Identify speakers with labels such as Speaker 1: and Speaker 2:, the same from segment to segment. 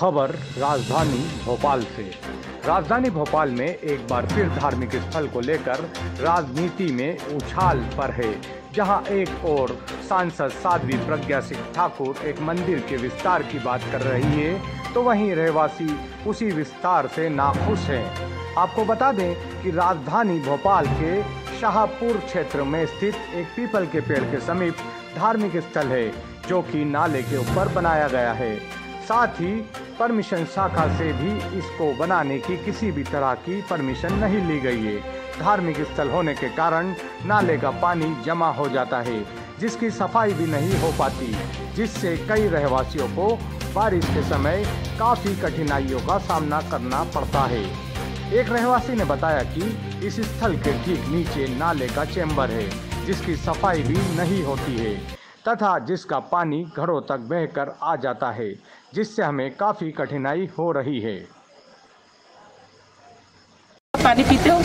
Speaker 1: खबर राजधानी भोपाल से। राजधानी भोपाल में एक बार फिर धार्मिक स्थल को लेकर राजनीति में उछाल पर है। जहां एक और सांसद साध्वी प्रज्ञा सिंह ठाकुर एक मंदिर के विस्तार की बात कर रही है, तो वहीं रहवासी उसी विस्तार से नाखुश हैं। आपको बता दें कि राजधानी भोपाल के शाहपुर क्षेत्र में स्थित एक पीपल के पेड़ के समीप धार्मिक स्थल है, जो कि नाले के ऊपर बनाया गया है। साथ ही परमिशन शाखा से भी इसको बनाने की किसी भी तरह की परमिशन नहीं ली गई है। धार्मिक स्थल होने के कारण नाले का पानी जमा हो जाता है, जिसकी सफाई भी नहीं हो पाती, जिससे कई रहवासियों को बारिश के समय काफी कठिनाइयों का सामना करना पड़ता है। एक रहवासी ने बताया कि इस स्थल के ठीक नीचे नाले का चैम्बर है, जिसकी सफाई भी नहीं होती है तथा जिसका पानी घरों तक बहकर आ जाता है, जिससे हमें काफी कठिनाई हो रही है।
Speaker 2: पानी पीते हो?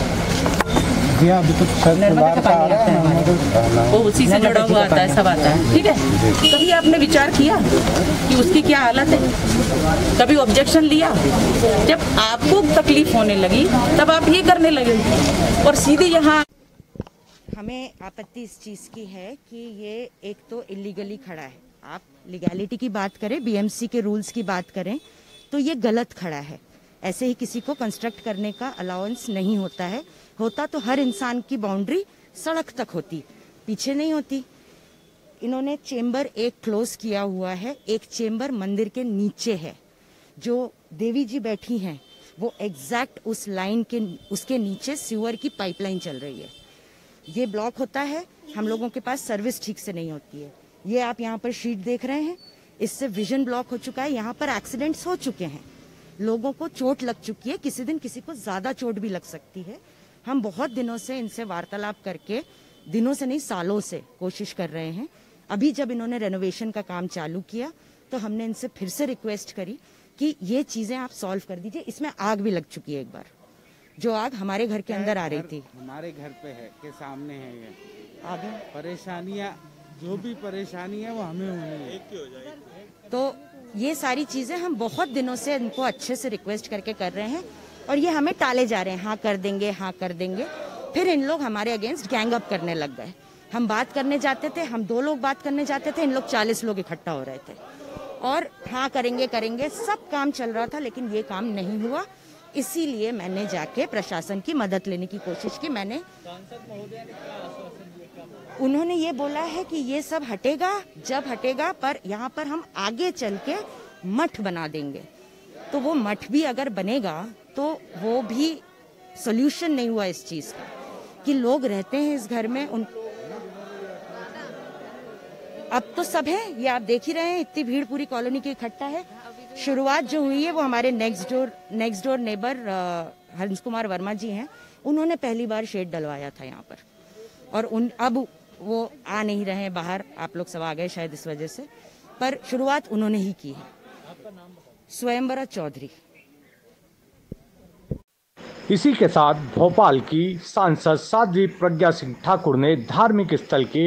Speaker 3: अभी तो
Speaker 2: नर्मदा का पानी आता है, वो उसी से जुड़ा हुआ आता है, सब आता है। ठीक है, कभी आपने विचार किया कि उसकी क्या हालत है? कभी ऑब्जेक्शन लिया? जब आपको तकलीफ होने लगी तब आप ये करने लगे और सीधे यहाँ।
Speaker 4: हमें आपत्ति इस चीज़ की है कि ये एक तो इलीगली खड़ा है। आप लीगैलिटी की बात करें, बीएमसी के रूल्स की बात करें, तो ये गलत खड़ा है। ऐसे ही किसी को कंस्ट्रक्ट करने का अलाउंस नहीं होता है। होता तो हर इंसान की बाउंड्री सड़क तक होती, पीछे नहीं होती। इन्होंने चेम्बर एक क्लोज किया हुआ है, एक चेम्बर मंदिर के नीचे है। जो देवी जी बैठी हैं वो एग्जैक्ट उस लाइन के उसके नीचे सीवर की पाइपलाइन चल रही है। ये ब्लॉक होता है, हम लोगों के पास सर्विस ठीक से नहीं होती है। ये आप यहाँ पर शीट देख रहे हैं, इससे विजन ब्लॉक हो चुका है। यहाँ पर एक्सीडेंट्स हो चुके हैं, लोगों को चोट लग चुकी है, किसी दिन किसी को ज्यादा चोट भी लग सकती है। हम बहुत दिनों से इनसे वार्तालाप करके, दिनों से नहीं सालों से कोशिश कर रहे हैं। अभी जब इन्होंने रेनोवेशन का काम चालू किया तो हमने इनसे फिर से रिक्वेस्ट करी कि ये चीजें आप सॉल्व कर दीजिए। इसमें आग भी लग चुकी है एक बार, जो आग हमारे घर के अंदर आ रही थी।
Speaker 3: हमारे घर पे है के सामने है। ये
Speaker 4: आगे
Speaker 3: परेशानियां, जो भी परेशानी है वो हमें होनी है।
Speaker 4: तो ये सारी चीजें हम बहुत दिनों से इनको अच्छे से रिक्वेस्ट करके कर रहे हैं और ये हमें टाले जा रहे हैं। हाँ कर देंगे, हाँ कर देंगे। फिर इन लोग हमारे अगेंस्ट गैंग अप करने लग गए। हम बात करने जाते थे, हम 2 लोग बात करने जाते थे, इन लोग 40 लोग इकट्ठा हो रहे थे और हाँ करेंगे करेंगे, सब काम चल रहा था, लेकिन ये काम नहीं हुआ। इसीलिए मैंने जाके प्रशासन की मदद लेने की कोशिश की। मैंने उन्होंने ये बोला है कि ये सब हटेगा जब हटेगा, पर यहाँ पर हम आगे चल के मठ बना देंगे। तो वो मठ भी अगर बनेगा तो वो भी सॉल्यूशन नहीं हुआ इस चीज का कि लोग रहते हैं इस घर में। अब तो सब है, ये आप देख ही रहे हैं, इतनी भीड़ पूरी कॉलोनी की इकट्ठा है। शुरुआत जो हुई है वो हमारे नेक्स्ट डोर नेबर हंस कुमार वर्मा जी हैं। उन्होंने पहली बार शेड डलवाया था यहाँ पर और अब वो आ नहीं रहे हैं बाहर। आप लोग सब आ गए शायद इस वजह से, पर शुरुआत उन्होंने ही की है। स्वयंवरा चौधरी।
Speaker 1: इसी के साथ भोपाल की सांसद साध्वी प्रज्ञा सिंह ठाकुर ने धार्मिक स्थल के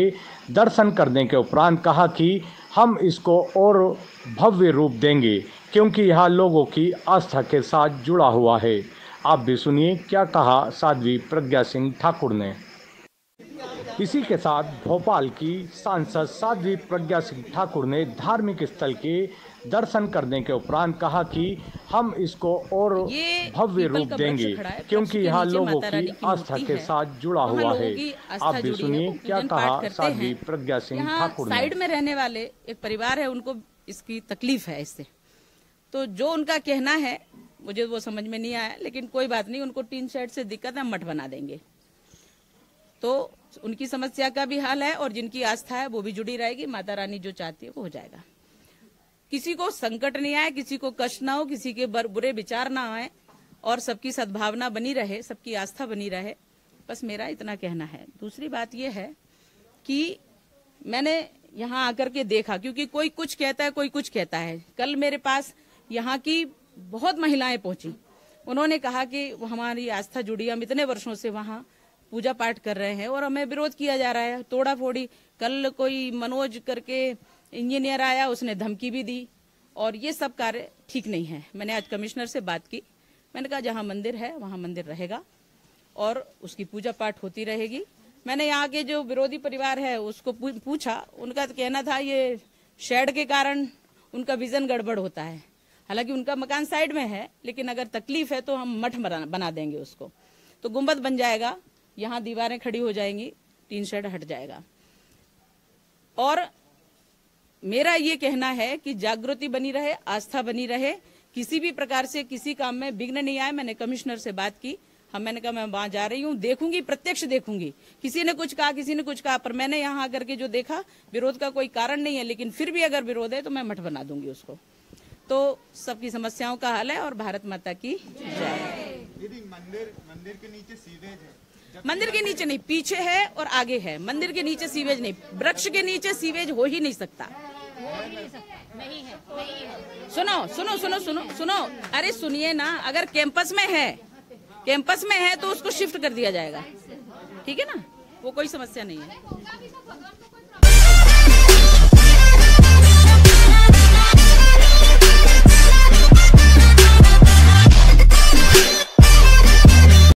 Speaker 1: दर्शन करने के उपरांत कहा कि हम इसको और भव्य रूप देंगे, क्योंकि यह लोगों की आस्था के साथ जुड़ा हुआ है। आप भी सुनिए क्या कहा साध्वी प्रज्ञा सिंह ठाकुर ने। इसी के साथ भोपाल की सांसद साध्वी प्रज्ञा सिंह ठाकुर ने धार्मिक स्थल के दर्शन करने के उपरांत कहा कि हम इसको और भव्य रूप देंगे, क्योंकि यह लोगों की आस्था के साथ जुड़ा हुआ है। आप भी सुनिए क्या कहा साध्वी प्रज्ञा सिंह ठाकुर ने।
Speaker 2: साइड में रहने वाले एक परिवार है, उनको इसकी तकलीफ है इससे। तो जो उनका कहना है मुझे वो समझ में नहीं आया, लेकिन कोई बात नहीं, उनको टीन शेड से दिक्कत है, मठ बना देंगे। तो उनकी समस्या का भी हल है और जिनकी आस्था है वो भी जुड़ी रहेगी। माता रानी जो चाहती है वो हो जाएगा। किसी को संकट नहीं आए, किसी को कष्ट ना हो, किसी के बुरे विचार ना आए और सबकी सद्भावना बनी रहे, सबकी आस्था बनी रहे, बस मेरा इतना कहना है। दूसरी बात यह है कि मैंने यहाँ आकर के देखा, क्योंकि कोई कुछ कहता है, कोई कुछ कहता है। कल मेरे पास यहाँ की बहुत महिलाएं पहुंची, उन्होंने कहा कि वो हमारी आस्था जुड़ी, हम इतने वर्षों से वहाँ पूजा पाठ कर रहे हैं और हमें विरोध किया जा रहा है, तोड़ा फोड़ी। कल कोई मनोज करके इंजीनियर आया, उसने धमकी भी दी और ये सब कार्य ठीक नहीं है। मैंने आज कमिश्नर से बात की, मैंने कहा जहां मंदिर है वहां मंदिर रहेगा और उसकी पूजा पाठ होती रहेगी। मैंने यहाँ के जो विरोधी परिवार है उसको पूछा, उनका तो कहना था ये शेड के कारण उनका विजन गड़बड़ होता है। हालांकि उनका मकान साइड में है, लेकिन अगर तकलीफ है तो हम मठ बना देंगे उसको, तो गुंबद बन जाएगा, यहाँ दीवारें खड़ी हो जाएंगी, टीन शेड हट जाएगा। और मेरा ये कहना है कि जागृति बनी रहे, आस्था बनी रहे, किसी भी प्रकार से किसी काम में विघ्न नहीं आए। मैंने कमिश्नर से बात की, मैंने कहा मैं वहां जा रही हूँ, देखूंगी, प्रत्यक्ष देखूंगी। किसी ने कुछ कहा, किसी ने कुछ कहा, पर मैंने यहाँ आकर के जो देखा, विरोध का कोई कारण नहीं है, लेकिन फिर भी अगर विरोध है तो मैं मठ बना दूंगी उसको। तो सबकी समस्याओं का हल है और भारत माता की जय।
Speaker 5: मंदिर के नीचे सीवेज है,
Speaker 2: मंदिर के नीचे नहीं, पीछे है और आगे है। मंदिर के नीचे सीवेज नहीं, वृक्ष के नीचे सीवेज हो ही नहीं सकता।
Speaker 6: नहीं है।
Speaker 2: सुनो सुनो सुनो सुनो सुनो, अरे सुनिए ना, अगर कैंपस में है तो उसको शिफ्ट कर दिया जाएगा, ठीक है ना, वो कोई समस्या नहीं है।